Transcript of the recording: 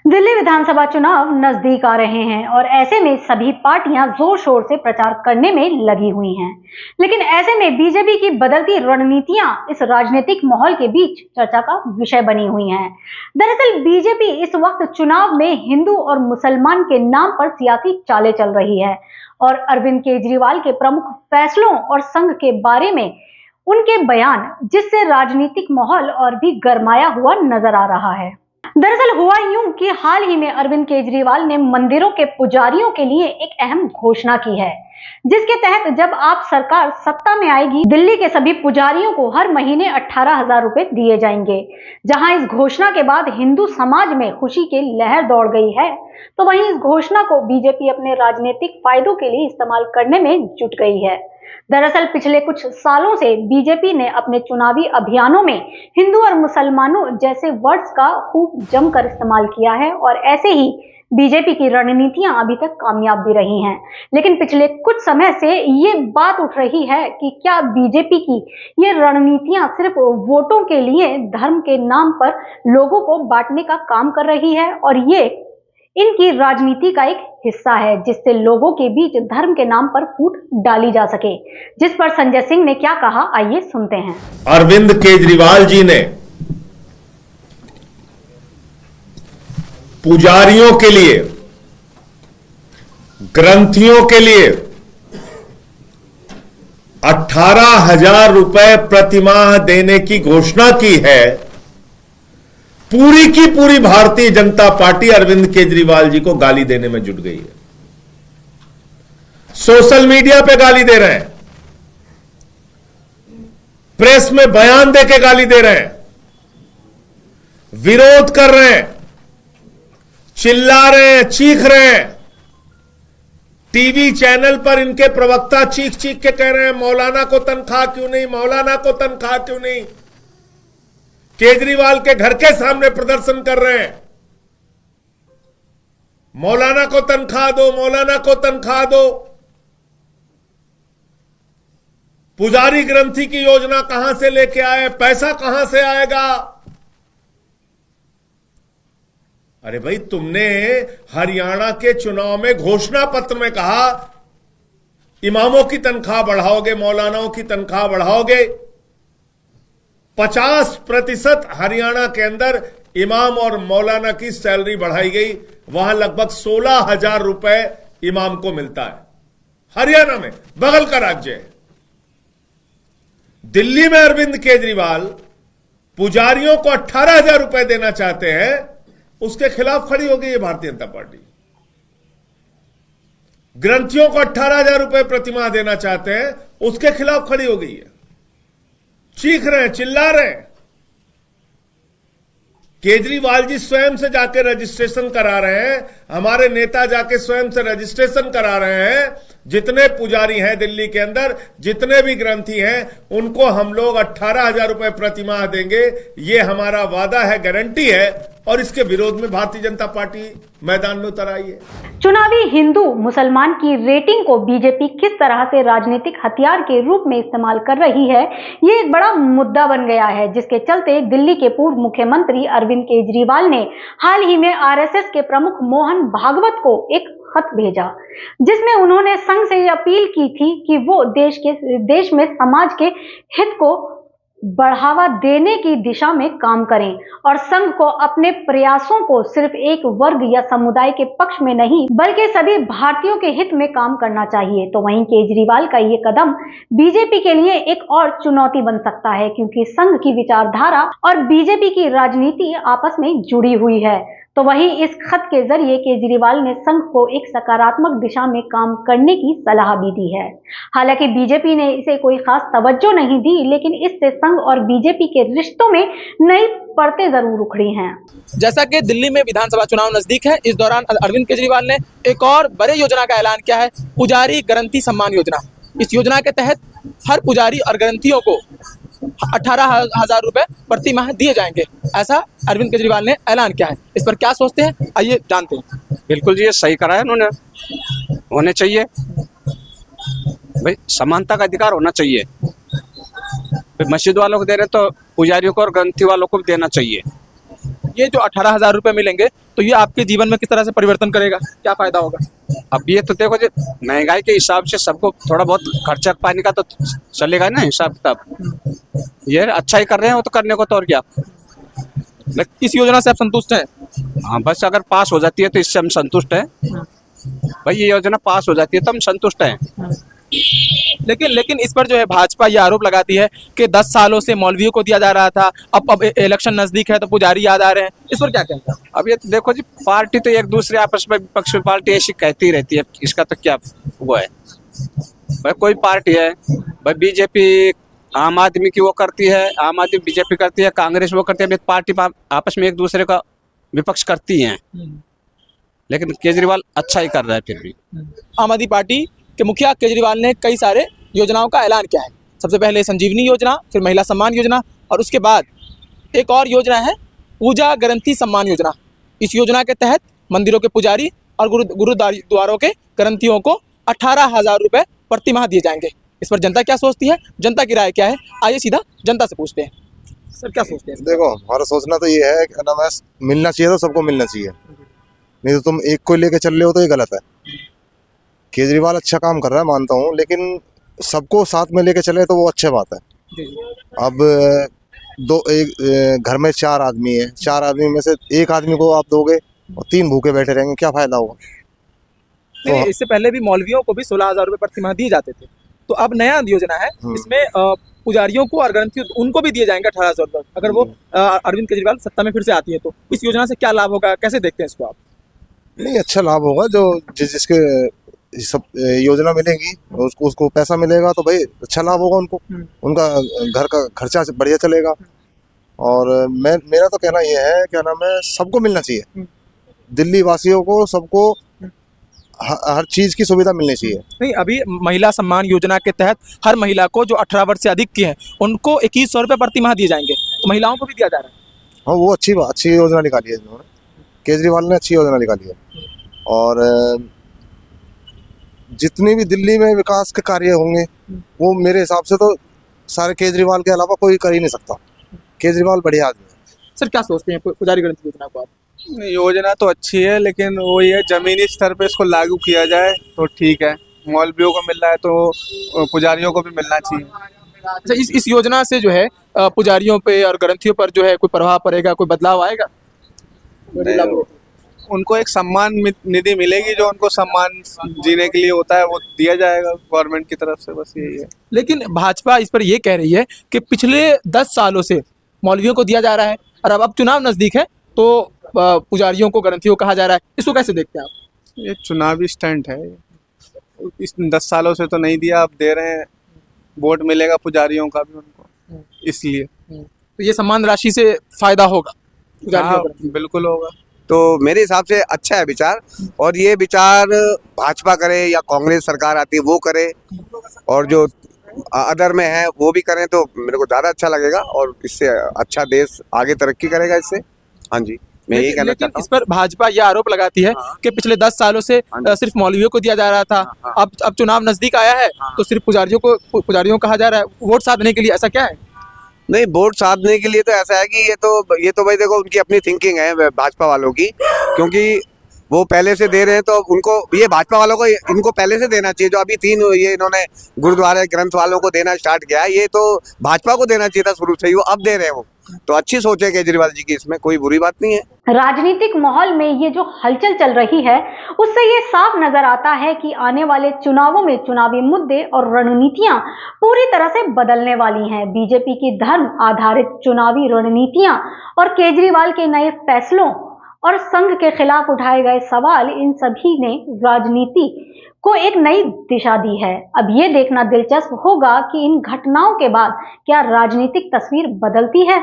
दिल्ली विधानसभा चुनाव नजदीक आ रहे हैं और ऐसे में सभी पार्टियां जोर शोर से प्रचार करने में लगी हुई हैं। लेकिन ऐसे में बीजेपी की बदलती रणनीतियां इस राजनीतिक माहौल के बीच चर्चा का विषय बनी हुई हैं। दरअसल बीजेपी इस वक्त चुनाव में हिंदू और मुसलमान के नाम पर सियासी चालें चल रही है और अरविंद केजरीवाल के प्रमुख फैसलों और संघ के बारे में उनके बयान, जिससे राजनीतिक माहौल और भी गरमाया हुआ नजर आ रहा है। दरअसल हुआ यूं कि हाल ही में अरविंद केजरीवाल ने मंदिरों के पुजारियों के लिए एक अहम घोषणा की है, जिसके तहत जब आप सरकार सत्ता में आएगी, दिल्ली के सभी पुजारियों को हर महीने 18,000 रुपए दिए जाएंगे। जहां इस घोषणा के बाद हिंदू समाज में खुशी की लहर दौड़ गई है, तो वहीं इस घोषणा को बीजेपी अपने राजनीतिक फायदों के लिए इस्तेमाल करने में जुट गई है। दरअसल पिछले कुछ सालों से बीजेपी ने अपने चुनावी अभियानों में हिंदू और मुसलमानों जैसे वर्ड्स का खूब जमकर इस्तेमाल किया है और ऐसे ही बीजेपी की रणनीतियां अभी तक कामयाब भी रही हैं। लेकिन पिछले कुछ समय से ये बात उठ रही है कि क्या बीजेपी की ये रणनीतियां सिर्फ वोटों के लिए धर्म के नाम पर लोगों को बांटने का काम कर रही है और ये इनकी राजनीति का एक हिस्सा है, जिससे लोगों के बीच धर्म के नाम पर फूट डाली जा सके। जिस पर संजय सिंह ने क्या कहा, आइए सुनते हैं। अरविंद केजरीवाल जी ने पुजारियों के लिए, ग्रंथियों के लिए 18,000 रुपए प्रतिमाह देने की घोषणा की है। पूरी की पूरी भारतीय जनता पार्टी अरविंद केजरीवाल जी को गाली देने में जुट गई है। सोशल मीडिया पे गाली दे रहे हैं, प्रेस में बयान देके गाली दे रहे हैं, विरोध कर रहे हैं, चिल्ला रहे हैं, चीख रहे हैं। टीवी चैनल पर इनके प्रवक्ता चीख चीख के कह रहे हैं, मौलाना को तनख्वाह क्यों नहीं, मौलाना को तनख्वाह क्यों नहीं। केजरीवाल के घर के सामने प्रदर्शन कर रहे हैं, मौलाना को तनख्वाह दो, मौलाना को तनख्वाह दो। पुजारी ग्रंथी की योजना कहां से लेके आए, पैसा कहां से आएगा। अरे भाई, तुमने हरियाणा के चुनाव में घोषणा पत्र में कहा इमामों की तनख्वाह बढ़ाओगे, मौलानाओं की तनख्वाह बढ़ाओगे। 50% हरियाणा के अंदर इमाम और मौलाना की सैलरी बढ़ाई गई। वहां लगभग 16,000 रुपए इमाम को मिलता है हरियाणा में, बगल का राज्य है। दिल्ली में अरविंद केजरीवाल पुजारियों को 18,000 रुपए देना चाहते हैं, उसके खिलाफ खड़ी हो गई है भारतीय जनता पार्टी। ग्रंथियों को 18,000 रुपए प्रतिमाह देना चाहते हैं, उसके खिलाफ खड़ी हो गई है। चीख रहे हैं, चिल्ला रहे हैं। केजरीवाल जी स्वयं से जाके रजिस्ट्रेशन करा रहे हैं, हमारे नेता जाके स्वयं से रजिस्ट्रेशन करा रहे हैं। जितने पुजारी हैं दिल्ली के अंदर, जितने भी ग्रंथी हैं, उनको हम लोग 18,000 रुपए प्रतिमाह देंगे। ये हमारा वादा है, गारंटी है। और इसके विरोध में भारतीय जनता पार्टी मैदान में उतर आई है। चुनावी हिंदू मुसलमान की रेटिंग को बीजेपी किस तरह से राजनीतिक हथियार के रूप में इस्तेमाल कर रही है, ये एक बड़ा मुद्दा बन गया है, जिसके चलते दिल्ली के पूर्व मुख्यमंत्री अरविंद केजरीवाल ने हाल ही में आरएसएस के प्रमुख मोहन भागवत को एक खत भेजा, जिसमें उन्होंने संघ से अपील की थी कि वो देश में समाज के हित को बढ़ावा देने की दिशा में काम करें और संघ को अपने प्रयासों को सिर्फ एक वर्ग या समुदाय के पक्ष में नहीं, बल्कि सभी भारतीयों के हित में काम करना चाहिए। तो वहीं केजरीवाल का ये कदम बीजेपी के लिए एक और चुनौती बन सकता है, क्योंकि संघ की विचारधारा और बीजेपी की राजनीति आपस में जुड़ी हुई है। तो वहीं इस खत के जरिए केजरीवाल ने संघ को एक सकारात्मक दिशा में काम करने की सलाह भी दी है। हालांकि बीजेपी ने इसे कोई खास तवज्जो नहीं दी, लेकिन इससे संघ और बीजेपी के रिश्तों में नई परतें जरूर उखड़ी हैं। जैसा कि दिल्ली में विधानसभा चुनाव नजदीक है, इस दौरान अरविंद केजरीवाल ने एक और बड़े योजना का ऐलान किया है, पुजारी ग्रंथी सम्मान योजना। इस योजना के तहत हर पुजारी और ग्रंथियों को 18,000 रुपए प्रति माह दिए जाएंगे, ऐसा अरविंद केजरीवाल ने ऐलान किया है। इस पर क्या सोचते हैं, आइए जानते हैं। बिल्कुल जी, ये सही करा है उन्होंने, होने चाहिए भाई, समानता का अधिकार होना चाहिए। मस्जिद वालों को दे रहे तो पुजारियों को और ग्रंथी वालों को भी देना चाहिए। ये जो 18,000 रुपए मिलेंगे तो ये आपके जीवन में किस तरह से परिवर्तन करेगा, क्या फायदा होगा? अब ये तो देखो जी, महंगाई के हिसाब से सबको थोड़ा बहुत खर्चा पानी का तो चलेगा ना हिसाब किताब। ये अच्छा ही कर रहे हैं वो तो, करने को तो और क्या। इस योजना से आप संतुष्ट हैं? हाँ, बस अगर पास हो जाती है तो इससे हम संतुष्ट हैं भाई। ये योजना पास हो जाती है तो हम संतुष्ट हैं। लेकिन इस पर जो है भाजपा ये आरोप लगाती है कि 10 सालों से मौलवियों को दिया जा रहा था, अब इलेक्शन नजदीक है तो पुजारी याद आ रहे हैं। इस पर क्या कहते हैं? अब ये तो देखो जी, पार्टी तो एक दूसरे आपस में, विपक्ष में पार्टी ऐसी कहती रहती है, इसका तो क्या वो है भाई। कोई पार्टी है भाई, बीजेपी आम आदमी की वो करती है, आम आदमी बीजेपी करती है, कांग्रेस वो करती है, पार्टी आपस में एक दूसरे का विपक्ष करती हैं। लेकिन केजरीवाल अच्छा ही कर रहा है फिर भी। आम आदमी पार्टी के मुखिया केजरीवाल ने कई सारे योजनाओं का ऐलान किया है। सबसे पहले संजीवनी योजना, फिर महिला सम्मान योजना, और उसके बाद एक और योजना है पूजा गारंटी सम्मान योजना। इस योजना के तहत मंदिरों के पुजारी और गुरुद्वारों के ग्रंथियों को 18,000 रुपए प्रति माह दिए जाएंगे। इस पर जनता क्या सोचती है, जनता की राय क्या है, आइए सीधा जनता से पूछते हैं। सर क्या सोचते हैं? देखो, हमारा सोचना तो ये है कि ना, मैं मिलना चाहिए तो सबको मिलना चाहिए, नहीं तो तुम एक को लेके चल रहे हो तो ये गलत है। केजरीवाल अच्छा काम कर रहा है मानता हूँ, लेकिन सबको साथ में लेके चले तो वो अच्छी बात है। अब एक घर में 4 आदमी है, 4 आदमी में से एक आदमी को आप दोगे और 3 भूखे बैठे रहेंगे, क्या फायदा होगा? तो इससे पहले भी मौलवियों को भी 16,000 रुपए प्रति माह दिए जाते थे, तो अब नया योजना है, इसमें पुजारियों को और ग्रंथियों उनको भी दिए जाएंगे 18,000 रुपए, अगर वो अरविंद केजरीवाल सत्ता में फिर से आती है तो। इस योजना से क्या लाभ होगा, कैसे देखते हैं इसको आप? नहीं, अच्छा लाभ होगा। जो जिसके सब योजना मिलेगी उसको पैसा मिलेगा तो भाई अच्छा लाभ होगा उनको, उनका घर का खर्चा बढ़िया चलेगा। और मेरा तो कहना ये है, क्या नाम है, सबको मिलना चाहिए, दिल्ली वासियों को, सबको हर चीज की सुविधा मिलनी चाहिए। नहीं, अभी महिला सम्मान योजना के तहत हर महिला को जो 18 वर्ष से अधिक की है उनको 2100 रुपए प्रति माह दिए जाएंगे, तो महिलाओं को भी दिया जा रहा है। हाँ, वो अच्छी योजना निकाली है इन्होंने, केजरीवाल ने अच्छी योजना निकाली है। और जितने भी दिल्ली में विकास के कार्य होंगे वो मेरे हिसाब से तो सारे केजरीवाल के अलावा कोई कर ही नहीं सकता। केजरीवाल बढ़िया आदमी है। सर क्या सोचते हैं पुजारी ग्रंथि योजना को आप? योजना तो अच्छी है, लेकिन वो ये जमीनी स्तर पे इसको लागू किया जाए तो ठीक है। मौलवियों को मिल रहा है तो पुजारियों को भी मिलना चाहिए। अच्छा, इस योजना से जो है पुजारियों पे और ग्रंथियों पर जो है कोई प्रभाव पड़ेगा, कोई बदलाव आएगा? उनको एक सम्मान निधि मिलेगी, जो उनको सम्मान जीने के लिए होता है वो दिया जाएगा गवर्नमेंट की तरफ से, बस यही है। लेकिन भाजपा इस पर ये कह रही है कि पिछले 10 सालों से मौलवियों को दिया जा रहा है और अब चुनाव नजदीक है तो पुजारियों को ग्रंथियों कहा जा रहा है। इसको कैसे देखते हैं आप? ये चुनावी स्टंट है। इस 10 सालों से तो नहीं दिया, अब दे रहे हैं, वोट मिलेगा पुजारियों का भी उनको, इसलिए। तो ये सम्मान राशि से फायदा होगा पुजारियों को? बिल्कुल होगा। तो मेरे हिसाब से अच्छा है विचार, और ये विचार भाजपा करे या कांग्रेस सरकार आती है वो करे, और जो अदर में है वो भी करें तो मेरे को ज़्यादा अच्छा लगेगा, और इससे अच्छा देश आगे तरक्की करेगा इससे। हाँ जी, मैं यही कहना चाहता हूँ। इस पर भाजपा यह आरोप लगाती है कि पिछले 10 सालों से सिर्फ मौलवियों को दिया जा रहा था, अब चुनाव नजदीक आया है तो सिर्फ पुजारियों कहा जा रहा है वोट साधने के लिए। ऐसा क्या है? नहीं, वोट साधने के लिए तो ऐसा है कि ये तो भाई देखो उनकी अपनी थिंकिंग है भाजपा वालों की, क्योंकि वो पहले से दे रहे हैं तो उनको, ये भाजपा वालों को इनको पहले से देना चाहिए। जो अभी 3 ये इन्होंने गुरुद्वारे ग्रंथ वालों को देना स्टार्ट किया है, ये तो भाजपा को देना चाहिए था शुरू से ही, वो अब दे रहे हैं। वो तो अच्छी सोच है केजरीवाल जी की, इसमें कोई बुरी बात नहीं है। राजनीतिक माहौल में ये जो हलचल चल रही है उससे ये साफ नजर आता है कि आने वाले चुनावों में चुनावी मुद्दे और रणनीतियां पूरी तरह से बदलने वाली हैं। बीजेपी की धर्म आधारित चुनावी रणनीतियां और केजरीवाल के नए फैसलों और संघ के खिलाफ उठाए गए सवाल, इन सभी ने राजनीति को एक नई दिशा दी है। अब ये देखना दिलचस्प होगा कि इन घटनाओं के बाद क्या राजनीतिक तस्वीर बदलती है।